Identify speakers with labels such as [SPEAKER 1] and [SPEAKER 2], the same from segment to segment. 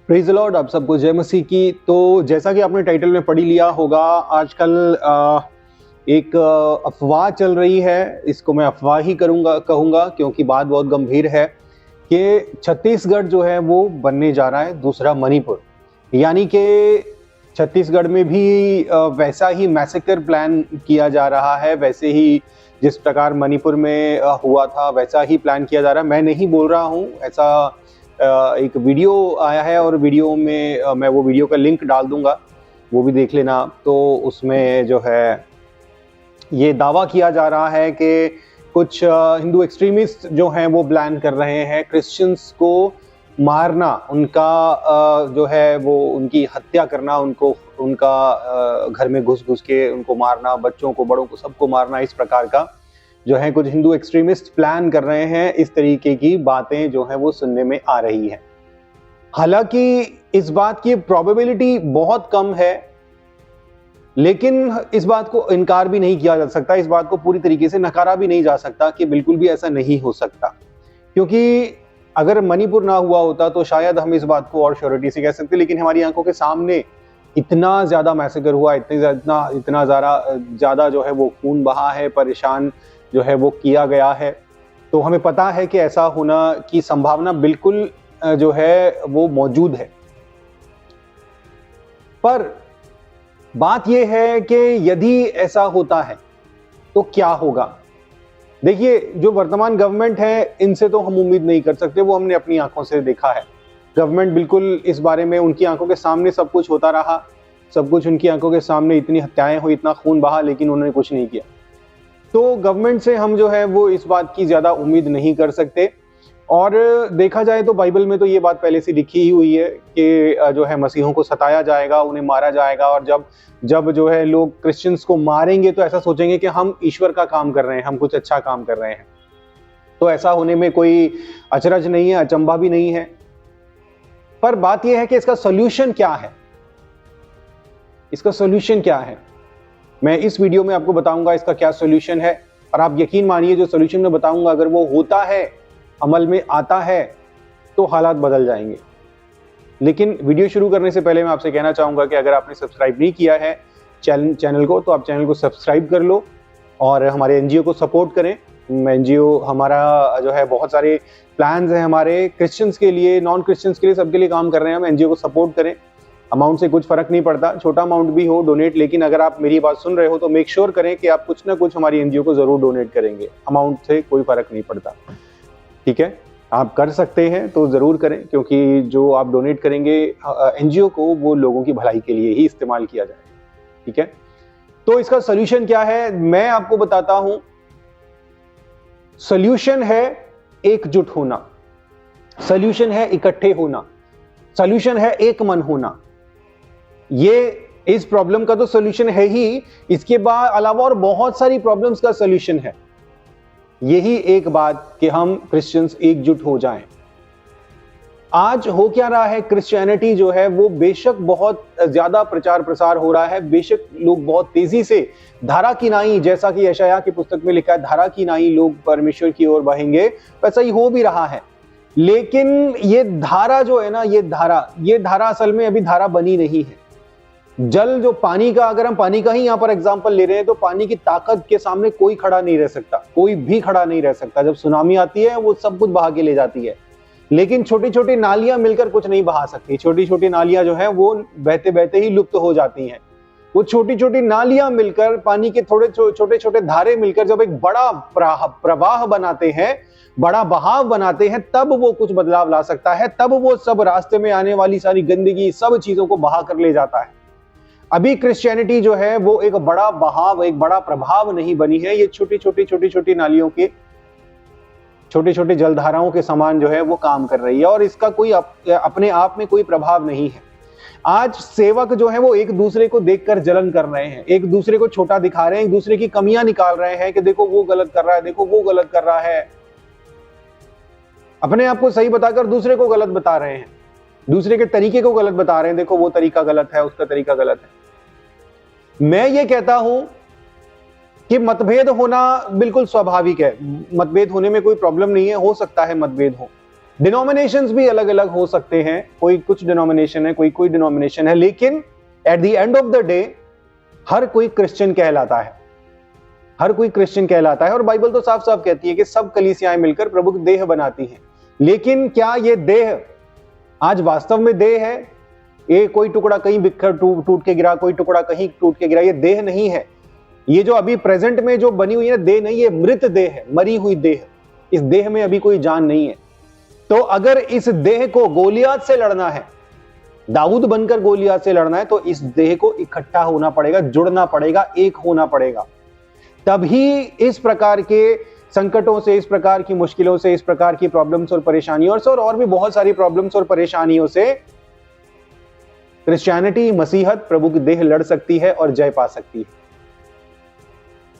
[SPEAKER 1] Praise the Lord, आप सबको जय मसीह की। तो जैसा कि आपने टाइटल में पढ़ ही लिया होगा, आजकल एक अफवाह चल रही है। इसको मैं अफवाह ही कहूँगा क्योंकि बात बहुत गंभीर है कि छत्तीसगढ़ जो है वो बनने जा रहा है दूसरा मणिपुर। यानी कि छत्तीसगढ़ में भी वैसा ही मैसेकर प्लान किया जा रहा है, वैसे ही जिस प्रकार मणिपुर में हुआ था वैसा ही प्लान किया जा रहा है। मैं नहीं बोल रहा हूँ, ऐसा एक वीडियो आया है और वीडियो में मैं वो वीडियो का लिंक डाल दूंगा, वो भी देख लेना। तो उसमें जो है ये दावा किया जा रहा है कि कुछ हिंदू एक्सट्रीमिस्ट जो हैं वो प्लान कर रहे हैं क्रिश्चियंस को मारना, उनका जो है वो उनकी हत्या करना, उनको उनका घर में घुस घुस के उनको मारना, बच्चों को बड़ों को सबको मारना। इस प्रकार का जो है कुछ हिंदू एक्सट्रीमिस्ट प्लान कर रहे हैं। इस तरीके की बातें जो है वो सुनने में आ रही हैं। हालांकि इस बात की प्रोबेबिलिटी बहुत कम है, लेकिन इस बात को इनकार भी नहीं किया जा सकता, इस बात को पूरी तरीके से नकारा भी नहीं जा सकता कि बिल्कुल भी ऐसा नहीं हो सकता। क्योंकि अगर मणिपुर ना हुआ होता तो शायद हम इस बात को और श्योरिटी से कह सकते, लेकिन हमारी आंखों के सामने इतना ज्यादा मैसेकर हुआ, इतना ज्यादा जो है वो खून बहा है, परेशान जो है वो किया गया है। तो हमें पता है कि ऐसा होना की संभावना बिल्कुल जो है वो मौजूद है। पर बात यह है कि यदि ऐसा होता है तो क्या होगा। देखिए, जो वर्तमान गवर्नमेंट है इनसे तो हम उम्मीद नहीं कर सकते, वो हमने अपनी आंखों से देखा है। गवर्नमेंट बिल्कुल इस बारे में, उनकी आंखों के सामने सब कुछ होता रहा, सब कुछ उनकी आंखों के सामने, इतनी हत्याएं हुई, इतना खून बहा, लेकिन उन्होंने कुछ नहीं किया। तो गवर्नमेंट से हम जो है वो इस बात की ज्यादा उम्मीद नहीं कर सकते। और देखा जाए तो बाइबल में तो ये बात पहले से लिखी ही हुई है कि जो है मसीहों को सताया जाएगा, उन्हें मारा जाएगा। और जब जो है लोग क्रिश्चियंस को मारेंगे तो ऐसा सोचेंगे कि हम ईश्वर का काम कर रहे हैं, हम कुछ अच्छा काम कर रहे हैं। तो ऐसा होने में कोई अचरज नहीं है, अचंभा भी नहीं है। पर बात यह है कि इसका सॉल्यूशन क्या है, इसका सॉल्यूशन क्या है। मैं इस वीडियो में आपको बताऊंगा इसका क्या सॉल्यूशन है। और आप यकीन मानिए, जो सॉल्यूशन मैं बताऊंगा अगर वो होता है, अमल में आता है, तो हालात बदल जाएंगे। लेकिन वीडियो शुरू करने से पहले मैं आपसे कहना चाहूंगा कि अगर आपने सब्सक्राइब नहीं किया है चैनल को, तो आप चैनल को सब्सक्राइब कर लो और हमारे एनजीओ को सपोर्ट करें। एनजीओ हमारा जो है बहुत सारे प्लान्स हैं हमारे, क्रिश्चियंस के लिए, नॉन क्रिश्चियंस के लिए, सबके लिए काम कर रहे हैं हम। एनजीओ को सपोर्ट करें, अमाउंट से कुछ फर्क नहीं पड़ता, छोटा अमाउंट भी हो डोनेट, लेकिन अगर आप मेरी बात सुन रहे हो तो मेक श्योर करें कि आप कुछ ना कुछ हमारी एनजीओ को जरूर डोनेट करेंगे। अमाउंट से कोई फर्क नहीं पड़ता, ठीक है। आप कर सकते हैं तो जरूर करें, क्योंकि जो आप डोनेट करेंगे एनजीओ को, वो लोगों की भलाई के लिए ही इस्तेमाल किया जाएगा, ठीक है। तो इसका सॉल्यूशन क्या है मैं आपको बताता हूं। सॉल्यूशन है एकजुट होना, सॉल्यूशन है इकट्ठे होना, सॉल्यूशन है एक मन होना। ये इस प्रॉब्लम का तो सॉल्यूशन है ही, इसके बाद अलावा और बहुत सारी प्रॉब्लम्स का सॉल्यूशन है। यही एक बात कि हम क्रिश्चियंस एकजुट हो जाएं। आज हो क्या रहा है, क्रिश्चियनिटी जो है वो बेशक बहुत ज्यादा प्रचार प्रसार हो रहा है, बेशक लोग बहुत तेजी से धारा की नाई, जैसा कि यशायाह की पुस्तक में लिखा है, धारा की नाई लोग परमेश्वर की ओर बहेंगे, वैसा ही हो भी रहा है। लेकिन ये धारा जो है ना, ये धारा असल में अभी धारा बनी नहीं है। जल जो पानी का, अगर हम पानी का ही यहां पर एग्जांपल ले रहे हैं, तो पानी की ताकत के सामने कोई खड़ा नहीं रह सकता, कोई भी खड़ा नहीं रह सकता। जब सुनामी आती है वो सब कुछ बहा के ले जाती है, लेकिन छोटी छोटी नालियां मिलकर कुछ नहीं बहा सकती। छोटी छोटी नालियां जो है वो बहते बहते ही लुप्त हो जाती हैं। वो छोटी छोटी नालियां मिलकर, पानी के थोड़े छोटे छोटे धारे मिलकर जब एक बड़ा प्रवाह बनाते हैं, बड़ा बहाव बनाते हैं, तब वो कुछ बदलाव ला सकता है। तब वो सब रास्ते में आने वाली सारी गंदगी, सब चीजों को बहा कर ले जाता है। अभी क्रिश्चियनिटी जो है वो एक बड़ा बहाव, एक बड़ा प्रभाव नहीं बनी है। ये छोटी छोटी नालियों के, छोटे छोटे जलधाराओं के समान जो है वो काम कर रही है, और इसका कोई अपने आप में कोई प्रभाव नहीं है। आज सेवक जो है वो एक दूसरे को देखकर जलन कर रहे हैं, एक दूसरे को छोटा दिखा रहे हैं, एक दूसरे की कमियां निकाल रहे हैं कि देखो वो गलत कर रहा है, देखो वो गलत कर रहा है। अपने आप को सही बताकर दूसरे को गलत बता रहे हैं, दूसरे के तरीके को गलत बता रहे हैं, देखो वो तरीका गलत है, उसका तरीका गलत है। मैं ये कहता हूं कि मतभेद होना बिल्कुल स्वाभाविक है, मतभेद होने में कोई प्रॉब्लम नहीं है, हो सकता है मतभेद हो, डिनोमिनेशंस भी अलग अलग हो सकते हैं, कोई कुछ डिनोमिनेशन है, कोई डिनोमिनेशन है, लेकिन at the end of the day हर कोई क्रिश्चियन कहलाता है, हर कोई क्रिश्चियन कहलाता है। और बाइबल तो साफ साफ कहती है कि सब कलीसियाएं मिलकर प्रभु की देह बनाती हैं। लेकिन क्या ये देह आज वास्तव में देह है? ये कोई टुकड़ा कहीं बिखर टूट के गिरा, कोई टुकड़ा कहीं टूट के गिरा, ये देह नहीं है। ये जो अभी प्रेजेंट में जो बनी हुई है देह नहीं, ये मृत देह है, मरी हुई देह। इस देह में अभी कोई जान नहीं है। तो अगर इस देह को गोलियत से लड़ना है, दाऊद बनकर गोलियत से लड़ना है, तो इस देह को इकट्ठा होना पड़ेगा, जुड़ना पड़ेगा, एक होना पड़ेगा। तभी इस प्रकार के संकटों से, इस प्रकार की मुश्किलों से, इस प्रकार की प्रॉब्लम्स और परेशानियों से और भी बहुत सारी प्रॉब्लम्स और परेशानियों से क्रिश्चियनिटी, मसीहत, प्रभु की देह लड़ सकती है और जय पा सकती है।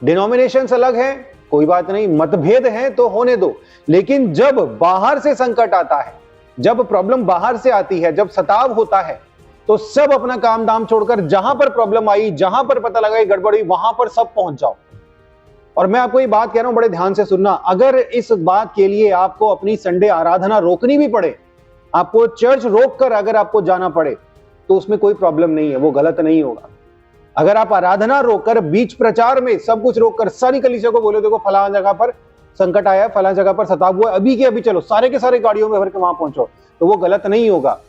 [SPEAKER 1] डिनोमिनेशंस अलग है, कोई बात नहीं, मतभेद है तो होने दो, लेकिन जब बाहर से संकट आता है, जब प्रॉब्लम बाहर से आती है, जब सताव होता है, तो सब अपना काम दाम छोड़कर जहां पर प्रॉब्लम आई, जहां पर पता लगा गड़बड़ी, वहां पर सब पहुंच जाओ। और मैं आपको ये बात कह रहा हूं, बड़े ध्यान से सुनना। अगर इस बात के लिए आपको अपनी संडे आराधना रोकनी भी पड़े, आपको चर्च रोककर अगर आपको जाना पड़े, तो उसमें कोई प्रॉब्लम नहीं है, वो गलत नहीं होगा। अगर आप आराधना रोककर, बीच प्रचार में सब कुछ रोककर सारी कलीसिया को बोलो देखो फलां जगह पर संकट आया है, फलां जगह पर सताव हुआ है, अभी के अभी चलो सारे के सारे गाड़ियों में भर के वहां पहुंचो, तो वो गलत नहीं होगा।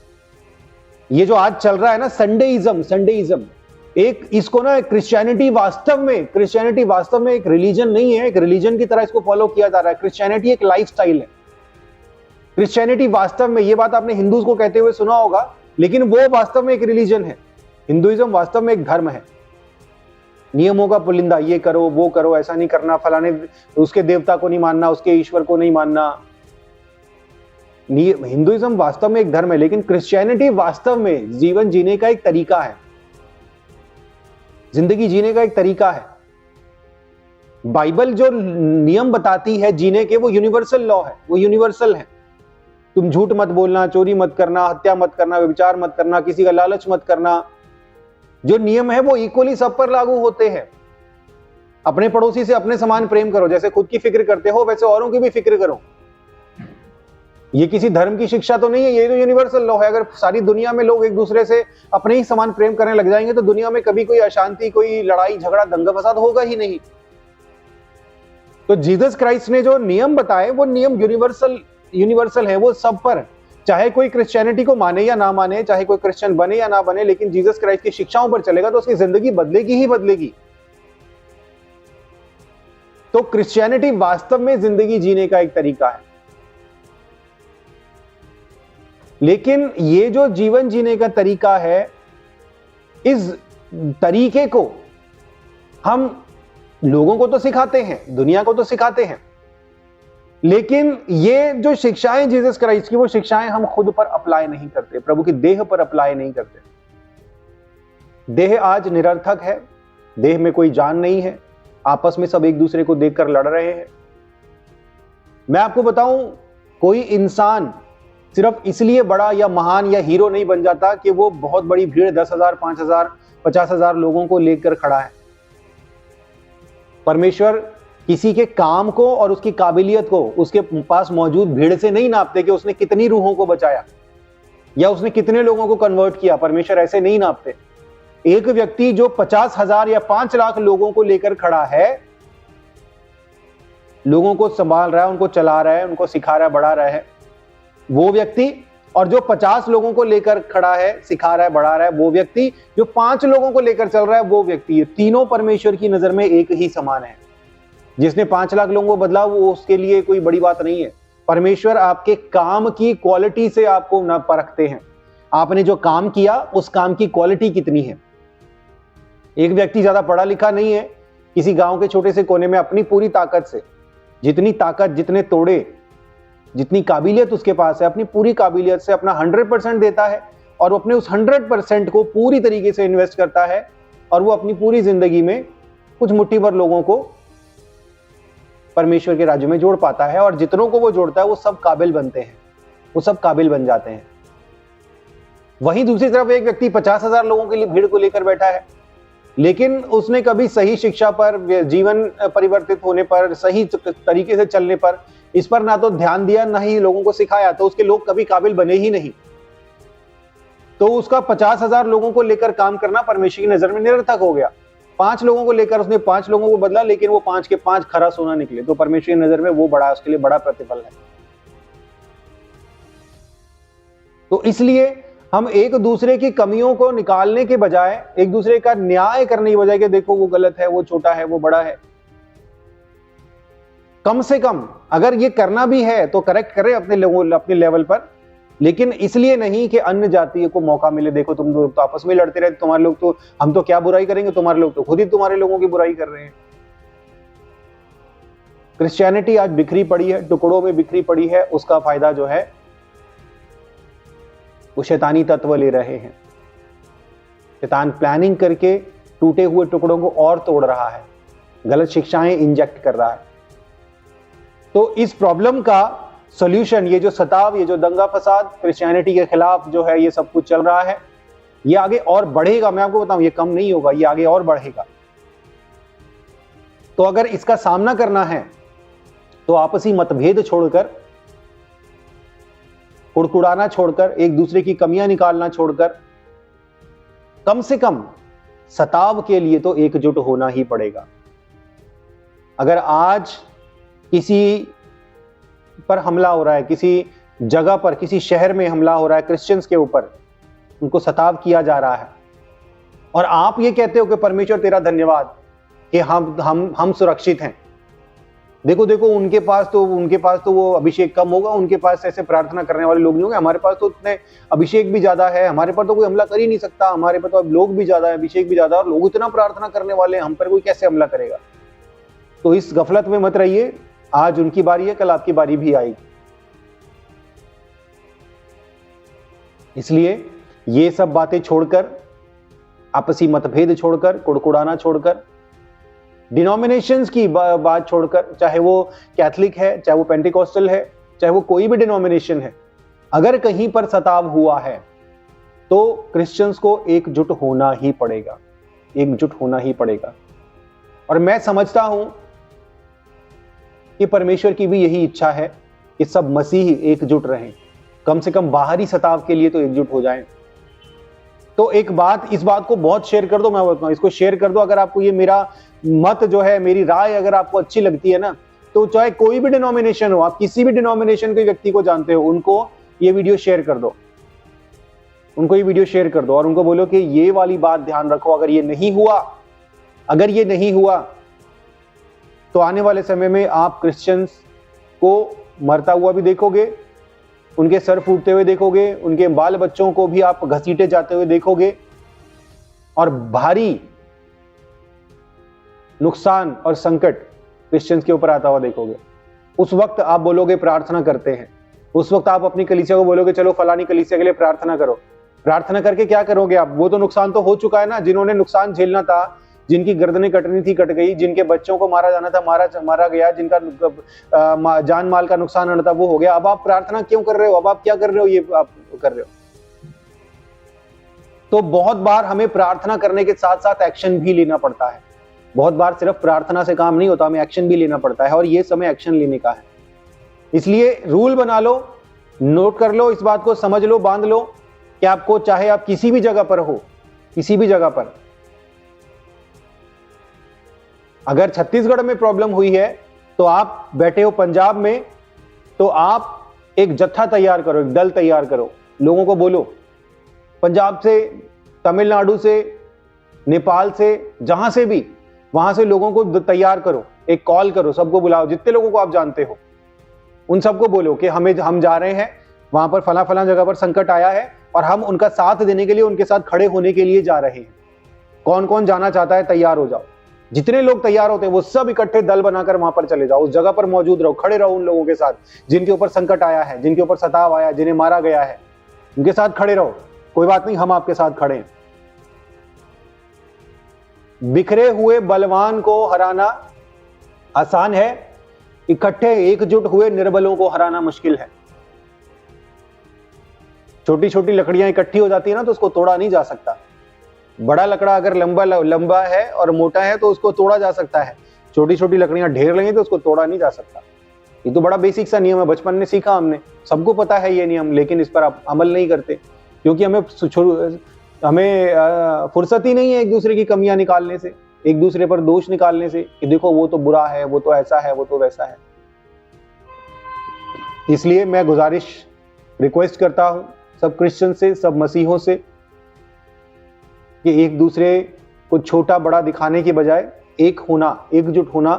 [SPEAKER 1] ये जो आज चल रहा है ना संडेइज्म, एक इसको ना क्रिश्चियनिटी वास्तव में एक रिलीजन नहीं है, एक रिलीजन की तरह इसको फॉलो किया जा रहा है। क्रिश्चियनिटी एक लाइफस्टाइल है। क्रिश्चियनिटी वास्तव में, ये बात आपने हिंदूज को कहते हुए सुना होगा, लेकिन वो वास्तव में एक रिलीजन है। हिंदुइज्म वास्तव में एक धर्म है। नियमों का पुलिंदा, ये करो वो करो, ऐसा नहीं करना, फलाने उसके देवता को नहीं मानना, उसके ईश्वर को नहीं मानना। हिंदुइज्म वास्तव में एक धर्म है, लेकिन क्रिश्चियनिटी वास्तव में जीवन जीने का एक तरीका है, जिंदगी जीने का एक तरीका है। बाइबल जो नियम बताती है जीने के, वो यूनिवर्सल लॉ है, वो यूनिवर्सल है। तुम झूठ मत बोलना, चोरी मत करना, हत्या मत करना, व्यभिचार मत करना, किसी का लालच मत करना। जो नियम है वो इक्वली सब पर लागू होते हैं। अपने पड़ोसी से अपने समान प्रेम करो, जैसे खुद की फिक्र करते हो वैसे औरों की भी फिक्र करो। ये किसी धर्म की शिक्षा तो नहीं है, ये तो यूनिवर्सल लॉ है। अगर सारी दुनिया में लोग एक दूसरे से अपने ही समान प्रेम करने लग जाएंगे, तो दुनिया में कभी कोई अशांति, कोई लड़ाई झगड़ा, दंगा फसाद होगा ही नहीं। तो जीसस क्राइस्ट ने जो नियम बताए, वो नियम यूनिवर्सल है, वो सब पर, चाहे कोई क्रिश्चियनिटी को माने या ना माने, चाहे कोई क्रिश्चियन बने या ना बने, लेकिन जीसस क्राइस्ट की शिक्षाओं पर चलेगा तो उसकी जिंदगी बदलेगी ही बदलेगी। तो क्रिश्चियनिटी वास्तव में जिंदगी जीने का एक तरीका है। लेकिन ये जो जीवन जीने का तरीका है, इस तरीके को हम लोगों को तो सिखाते हैं, दुनिया को तो सिखाते हैं, लेकिन ये जो शिक्षाएं जीसस क्राइस्ट की, वो शिक्षाएं हम खुद पर अप्लाई नहीं करते, प्रभु की देह पर अप्लाई नहीं करते। देह आज निरर्थक है, देह में कोई जान नहीं है, आपस में सब एक दूसरे को देखकर लड़ रहे हैं। मैं आपको बताऊं, कोई इंसान सिर्फ इसलिए बड़ा या महान या हीरो नहीं बन जाता कि वो बहुत बड़ी भीड़ 10,000, 5,000, 50,000 लोगों को लेकर खड़ा है। परमेश्वर किसी के काम को और उसकी काबिलियत को उसके पास मौजूद भीड़ से नहीं नापते कि उसने कितनी रूहों को बचाया या उसने कितने लोगों को कन्वर्ट किया। परमेश्वर ऐसे नहीं नापते। एक व्यक्ति जो 50,000 या 5 लाख लोगों को लेकर खड़ा है, लोगों को संभाल रहा है, उनको चला रहा है, उनको सिखा रहा है, बढ़ा रहा है, वो व्यक्ति, और जो 50 लोगों को लेकर खड़ा है, सिखा रहा है, बढ़ा रहा है, वो व्यक्ति, जो 5 लोगों को लेकर चल रहा है, वो व्यक्ति, तीनों परमेश्वर की नजर में एक ही समान है। जिसने 5 लाख लोगों को बदला, वो उसके लिए कोई बड़ी बात नहीं है। परमेश्वर आपके काम की क्वालिटी से आपको ना परखते हैं, आपने जो काम किया उस काम की क्वालिटी कितनी है। एक व्यक्ति ज्यादा पढ़ा लिखा नहीं है, किसी गांव के छोटे से कोने में अपनी पूरी ताकत से, जितनी ताकत, जितने तोड़े, जितनी काबिलियत उसके पास है, अपनी पूरी काबिलियत से अपना 100% देता है और वो अपने उस 100% को पूरी तरीके से इन्वेस्ट करता है और वो अपनी पूरी जिंदगी में कुछ मुट्ठी भर लोगों को परमेश्वर के राज्य में जोड़ पाता है। और जितनों को वो जोड़ता है वो सब काबिल बनते हैं, वो सब काबिल बन जाते हैं। वहीं दूसरी तरफ एक व्यक्ति 50,000 लोगों के लिए भीड़ को लेकर बैठा है, लेकिन उसने कभी सही शिक्षा पर, जीवन परिवर्तित होने पर, सही तरीके से चलने पर इस पर ना तो ध्यान दिया, ना ही लोगों को सिखाया, तो उसके लोग कभी काबिल बने ही नहीं। तो उसका 50,000 लोगों को लेकर काम करना परमेश्वर की नजर में निरर्थक हो गया। 5 लोगों को लेकर उसने 5 लोगों को बदला, लेकिन वो 5 के 5 खरा सोना निकले, तो परमेश्वर की नजर में वो बड़ा, उसके लिए बड़ा प्रतिफल है। तो इसलिए हम एक दूसरे की कमियों को निकालने के बजाय, एक दूसरे का न्याय करने की बजाय कि देखो वो गलत है, वो छोटा है, वो बड़ा है, कम से कम अगर ये करना भी है तो करेक्ट करें अपने लेवल पर, लेकिन इसलिए नहीं कि अन्य जातियों को मौका मिले। देखो तुम लोग तो आपस में लड़ते रहते, तुम्हारे लोग तो, हम तो क्या बुराई करेंगे, तुम्हारे लोग तो खुद ही तुम्हारे लोगों की बुराई कर रहे हैं। क्रिश्चियनिटी आज बिखरी पड़ी है, टुकड़ों में बिखरी पड़ी है, उसका फायदा जो है वो शैतानी तत्व ले रहे हैं। शैतान प्लानिंग करके टूटे हुए टुकड़ों को और तोड़ रहा है, गलत शिक्षाएं इंजेक्ट कर रहा है। तो इस प्रॉब्लम का सॉल्यूशन, ये जो सताव, ये जो दंगा फसाद क्रिश्चियनिटी के खिलाफ जो है, ये सब कुछ चल रहा है, ये आगे और बढ़ेगा। मैं आपको बताऊं, ये कम नहीं होगा, ये आगे और बढ़ेगा। तो अगर इसका सामना करना है तो आपसी मतभेद छोड़कर, कुड़कुड़ाना छोड़कर, एक दूसरे की कमियां निकालना छोड़कर, कम से कम सताव के लिए तो एकजुट होना ही पड़ेगा। अगर आज किसी पर हमला हो रहा है, किसी जगह पर, किसी शहर में हमला हो रहा है, क्रिश्चियंस के ऊपर उनको सताव किया जा रहा है, और आप ये कहते हो कि परमेश्वर तेरा धन्यवाद कि हम सुरक्षित हैं। देखो देखो, उनके पास तो वो अभिषेक कम होगा, उनके पास ऐसे प्रार्थना करने वाले लोग नहीं होंगे, हमारे पास तो इतने अभिषेक भी ज्यादा है, हमारे पर तो कोई हमला कर ही नहीं सकता, हमारे पर तो अब लोग भी ज्यादा है, अभिषेक भी ज्यादा, और लोग इतना प्रार्थना करने वाले हैं, हम पर कोई कैसे हमला करेगा। तो इस गफलत में मत रहिए, आज उनकी बारी है, कल आपकी बारी भी आएगी। इसलिए ये सब बातें छोड़कर, आपसी मतभेद छोड़कर, कुड़कुड़ाना छोड़कर, डिनोमिनेशंस की बात छोड़कर, चाहे वो कैथलिक है, चाहे वो पेंटिकॉस्टल है, चाहे वो कोई भी डिनोमिनेशन है, अगर कहीं पर सताव हुआ है तो क्रिश्चियंस को एकजुट होना ही पड़ेगा, एकजुट होना ही पड़ेगा। और मैं समझता हूं कि परमेश्वर की भी यही इच्छा है कि सब मसीही एकजुट रहें, कम से कम बाहरी सताव के लिए तो एकजुट हो जाएं। तो एक बात, इस बात को बहुत शेयर कर दो, मैं बताऊं, इसको शेयर कर दो। अगर आपको ये मेरा मत जो है, मेरी राय अगर आपको अच्छी लगती है ना, तो चाहे कोई भी डिनोमिनेशन हो, आप किसी भी डिनोमिनेशन के व्यक्ति को जानते हो, उनको ये वीडियो शेयर कर दो, उनको ये वीडियो शेयर कर दो, और उनको बोलो कि ये वाली बात ध्यान रखो। अगर ये नहीं हुआ तो आने वाले समय में आप क्रिश्चियंस को मरता हुआ भी देखोगे, उनके सर फूटते हुए देखोगे, उनके बाल बच्चों को भी आप घसीटे जाते हुए देखोगे, और भारी नुकसान और संकट क्रिश्चियंस के ऊपर आता हुआ देखोगे। उस वक्त आप बोलोगे प्रार्थना करते हैं, उस वक्त आप अपनी कलीसिया को बोलोगे चलो फलानी कलीसिया के लिए प्रार्थना करो। प्रार्थना करके क्या करोगे आप? वो तो नुकसान तो हो चुका है ना, जिन्होंने नुकसान झेलना था, जिनकी गर्दनें कटनी थी कट गई, जिनके बच्चों को मारा जाना था मारा गया, जिनका जान माल का नुकसान आना था वो हो गया। अब आप प्रार्थना क्यों कर रहे हो? अब आप क्या कर रहे हो? ये आप कर रहे हो। तो बहुत बार हमें प्रार्थना करने के साथ साथ एक्शन भी लेना पड़ता है। बहुत बार सिर्फ प्रार्थना से काम नहीं होता, हमें एक्शन भी लेना पड़ता है, और ये समय एक्शन लेने का है। इसलिए रूल बना लो, नोट कर लो, इस बात को समझ लो, बांध लो कि आपको, चाहे आप किसी भी जगह पर हो, किसी भी जगह पर, अगर छत्तीसगढ़ में प्रॉब्लम हुई है तो आप बैठे हो पंजाब में, तो आप एक जत्था तैयार करो, एक दल तैयार करो, लोगों को बोलो, पंजाब से, तमिलनाडु से, नेपाल से, जहां से भी, वहां से लोगों को तैयार करो, एक कॉल करो, सबको बुलाओ, जितने लोगों को आप जानते हो उन सबको बोलो कि हम जा रहे हैं वहां पर, फला फला जगह पर संकट आया है, और हम उनका साथ देने के लिए, उनके साथ खड़े होने के लिए जा रहे हैं। कौन कौन जाना चाहता है? तैयार हो जाओ। जितने लोग तैयार होते हैं वो सब इकट्ठे दल बनाकर वहां पर चले जाओ, उस जगह पर मौजूद रहो, खड़े रहो उन लोगों के साथ जिनके ऊपर संकट आया है, जिनके ऊपर सताव आया है, जिन्हें मारा गया है, उनके साथ खड़े रहो। कोई बात नहीं, हम आपके साथ खड़े हैं। बिखरे हुए बलवान को हराना आसान है, इकट्ठे एकजुट हुए निर्बलों को हराना मुश्किल है। छोटी छोटी लकड़ियां इकट्ठी हो जाती है ना, तो उसको तोड़ा नहीं जा सकता। बड़ा लकड़ा अगर लंबा है और मोटा है तो उसको तोड़ा जा सकता है, छोटी छोटी लकड़ियां ढेर लगी तो उसको तोड़ा नहीं जा सकता। ये तो बड़ा बेसिक सा नियम है, बचपन में सीखा हमने, सबको पता है ये नियम, लेकिन इस पर आप अमल नहीं करते क्योंकि हमें फुर्सत ही नहीं है एक दूसरे की कमियां निकालने से, एक दूसरे पर दोष निकालने से कि देखो वो तो बुरा है, वो तो ऐसा है, वो तो वैसा है। इसलिए मैं गुजारिश रिक्वेस्ट करता हूं सब क्रिश्चियन से, सब मसीहों से कि एक दूसरे को छोटा बड़ा दिखाने के बजाय एक होना, एकजुट होना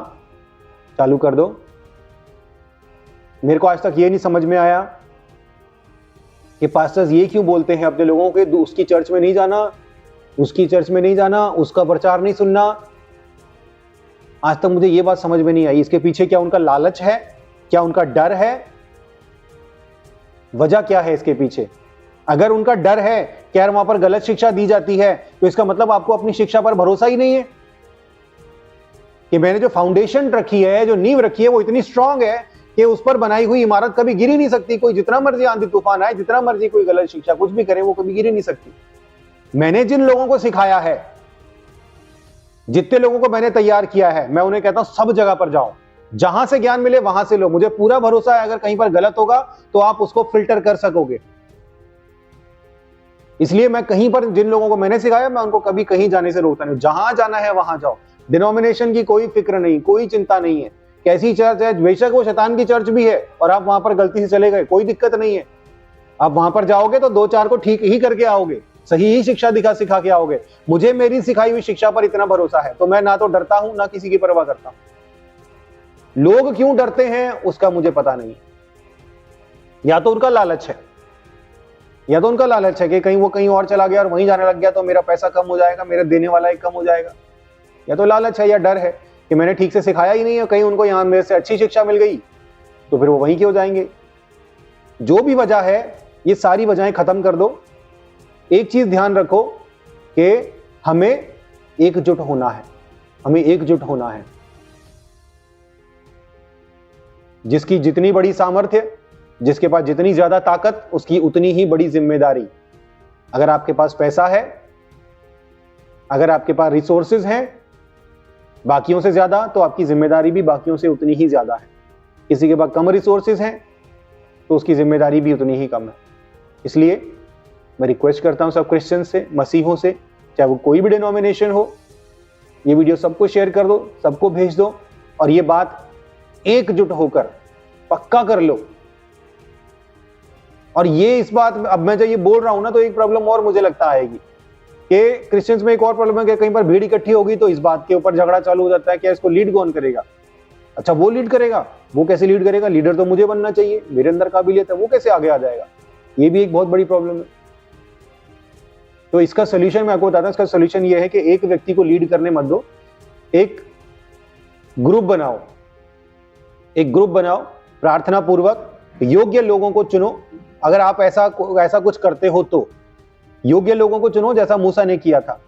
[SPEAKER 1] चालू कर दो। मेरे को आज तक ये नहीं समझ में आया कि पास्टर्स ये क्यों बोलते हैं अपने लोगों के उसकी चर्च में नहीं जाना, उसकी चर्च में नहीं जाना, उसका प्रचार नहीं सुनना। आज तक मुझे ये बात समझ में नहीं आई, इसके पीछे क्या उनका लालच है, क्या उनका डर है, वजह क्या है इसके पीछे? अगर उनका डर है कि यार वहां पर गलत शिक्षा दी जाती है, तो इसका मतलब आपको अपनी शिक्षा पर भरोसा ही नहीं है कि मैंने जो फाउंडेशन रखी है, जो नींव रखी है, वो इतनी स्ट्रांग है कि उस पर बनाई हुई इमारत कभी गिर ही नहीं सकती। कोई जितना मर्जी आंधी तूफान आए, जितना मर्जी कोई गलत शिक्षा कुछ भी करे, वो कभी गिर ही नहीं सकती। मैंने जिन लोगों को सिखाया है, जितने लोगों को मैंने तैयार किया है, मैं उन्हें कहता हूं सब जगह पर जाओ, जहां से ज्ञान मिले वहां से लो। मुझे पूरा भरोसा है अगर कहीं पर गलत होगा तो आप उसको फिल्टर कर सकोगे। इसलिए मैं कहीं पर जिन लोगों को मैंने सिखाया, मैं उनको कभी कहीं जाने से रोकता नहीं। जहां जाना है वहां जाओ, डिनोमिनेशन की कोई फिक्र नहीं, कोई चिंता नहीं है। कैसी चर्च है, बेशक वो शैतान की चर्च भी है और आप वहां पर गलती से चले गए, कोई दिक्कत नहीं है। आप वहां पर जाओगे तो 2-4 को ठीक ही करके आओगे, सही ही शिक्षा सिखा के आओगे। मुझे मेरी सिखाई हुई शिक्षा पर इतना भरोसा है, तो मैं ना तो डरता हूं ना किसी की परवाह करता हूं। लोग क्यों डरते हैं उसका मुझे पता नहीं। या तो उनका लालच है, या तो उनका लालच है कि कहीं वो कहीं और चला गया और वहीं जाने लग गया तो मेरा पैसा कम हो जाएगा, मेरा देने वाला ही कम हो जाएगा। या तो लालच है या डर है कि मैंने ठीक से सिखाया ही नहीं है, कहीं उनको यहां मेरे से अच्छी शिक्षा मिल गई तो फिर वो वहीं क्यों जाएंगे। जो भी वजह है, ये सारी वजहें खत्म कर दो। एक चीज ध्यान रखो कि हमें एकजुट होना है, हमें एकजुट होना है। जिसकी जितनी बड़ी सामर्थ्य, जिसके पास जितनी ज्यादा ताकत, उसकी उतनी ही बड़ी जिम्मेदारी। अगर आपके पास पैसा है, अगर आपके पास रिसोर्सेज हैं बाकियों से ज्यादा, तो आपकी जिम्मेदारी भी बाकियों से उतनी ही ज्यादा है। किसी के पास कम रिसोर्सेज हैं तो उसकी जिम्मेदारी भी उतनी ही कम है। इसलिए मैं रिक्वेस्ट करता हूं सब क्रिश्चियन से, मसीहों से, चाहे वो कोई भी डिनोमिनेशन हो, ये वीडियो सबको शेयर कर दो, सबको भेज दो और ये बात एकजुट होकर पक्का कर लो। और ये इस बात, अब मैं जब ये बोल रहा हूं ना, तो एक प्रॉब्लम और मुझे लगता आएगी कि क्रिश्चियंस में एक और प्रॉब्लम है कि कहीं पर भीड़ इकट्ठी होगी तो इस बात के ऊपर झगड़ा चालू हो जाता है कि इसको लीड कौन करेगा। अच्छा, वो लीड करेगा, वो कैसे लीड करेगा? लीडर तो मुझे बनना चाहिए, मेरे अंदर काबिलियत है, वो कैसे आगे आ जाएगा? ये भी एक बहुत बड़ी प्रॉब्लम है। तो इसका सोल्यूशन मैं आपको बताता हूं। इसका सोल्यूशन ये है कि एक व्यक्ति को लीड करने मत दो, एक ग्रुप बनाओ, एक ग्रुप बनाओ, प्रार्थना पूर्वक योग्य लोगों को चुनो। अगर आप ऐसा कुछ करते हो तो योग्य लोगों को चुनो, जैसा मूसा ने किया था।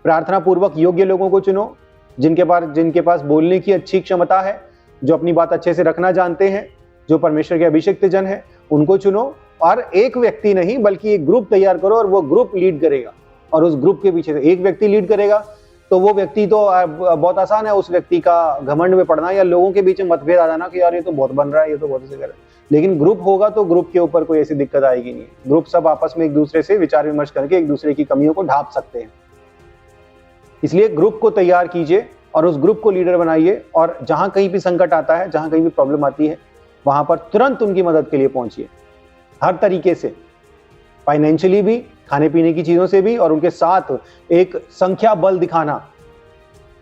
[SPEAKER 1] प्रार्थना पूर्वक योग्य लोगों को चुनो, जिनके पास बोलने की अच्छी क्षमता है, जो अपनी बात अच्छे से रखना जानते हैं, जो परमेश्वर के अभिषिक्त जन है, उनको चुनो। और एक व्यक्ति नहीं बल्कि एक ग्रुप तैयार करो और वो ग्रुप लीड करेगा। और उस ग्रुप के पीछे से एक व्यक्ति लीड करेगा तो वो व्यक्ति तो बहुत आसान है उस व्यक्ति का घमंड में पड़ना या लोगों के बीच में मतभेद आ जाना कि यार ये तो बहुत बन रहा है, ये तो बहुत ऐसे कर रहा है। लेकिन ग्रुप होगा तो ग्रुप के ऊपर कोई ऐसी दिक्कत आएगी नहीं। ग्रुप सब आपस में एक दूसरे से विचार विमर्श करके एक दूसरे की कमियों को ढांप सकते हैं। इसलिए ग्रुप को तैयार कीजिए और उस ग्रुप को लीडर बनाइए और जहां कहीं भी संकट आता है, जहां कहीं भी प्रॉब्लम आती है, वहां पर तुरंत उनकी मदद के लिए पहुंचिए, हर तरीके से, फाइनेंशियली भी, खाने पीने की चीजों से भी, और उनके साथ एक संख्या बल दिखाना,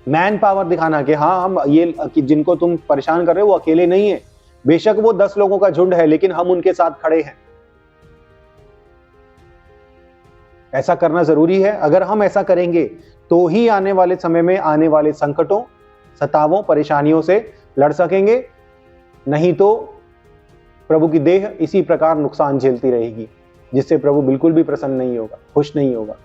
[SPEAKER 1] मैन पावर दिखाना कि हाँ हम ये जिनको तुम परेशान कर रहे हो वो अकेले नहीं है। बेशक वो 10 लोगों का झुंड है लेकिन हम उनके साथ खड़े हैं। ऐसा करना जरूरी है। अगर हम ऐसा करेंगे तो ही आने वाले समय में आने वाले संकटों, सतावों, परेशानियों से लड़ सकेंगे। नहीं तो प्रभु की देह इसी प्रकार नुकसान झेलती रहेगी, जिससे प्रभु बिल्कुल भी प्रसन्न नहीं होगा, खुश नहीं होगा।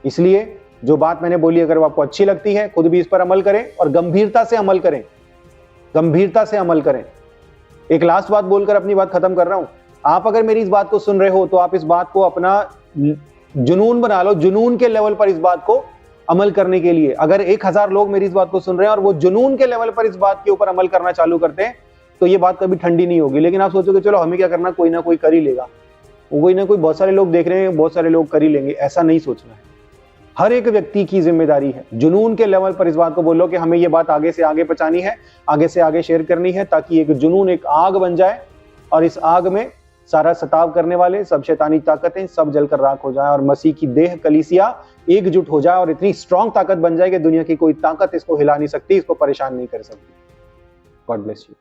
[SPEAKER 1] इसलिए जो बात मैंने बोली, अगर वो आपको अच्छी लगती है, खुद भी इस पर अमल करें और गंभीरता से अमल करें, गंभीरता से अमल करें। एक लास्ट बात बोलकर अपनी बात खत्म कर रहा हूं। आप अगर मेरी इस बात को सुन रहे हो तो आप इस बात को अपना जुनून बना लो, जुनून के लेवल पर इस बात को अमल करने के लिए। अगर 1000 लोग मेरी इस बात को सुन रहे हैं और वो जुनून के लेवल पर इस बात के ऊपर अमल करना चालू करते हैं तो ये बात कभी ठंडी नहीं होगी। लेकिन आप सोचोगे चलो हमें क्या करना, कोई ना कोई कर ही लेगा, कोई ना कोई, बहुत सारे लोग देख रहे हैं, बहुत सारे लोग कर ही लेंगे, ऐसा नहीं सोचना है। हर एक व्यक्ति की जिम्मेदारी है। जुनून के लेवल पर इस बात को बोलो कि हमें ये बात आगे से आगे पहुंचानी है, आगे से आगे शेयर करनी है, ताकि एक जुनून एक आग बन जाए और इस आग में सारा सताव करने वाले सब शैतानी ताकतें सब जलकर राख हो जाए और मसीह की देह कलीसिया एकजुट हो जाए और इतनी स्ट्रांग ताकत बन जाए कि दुनिया की कोई ताकत इसको हिला नहीं सकती, इसको परेशान नहीं कर सकती। God bless you.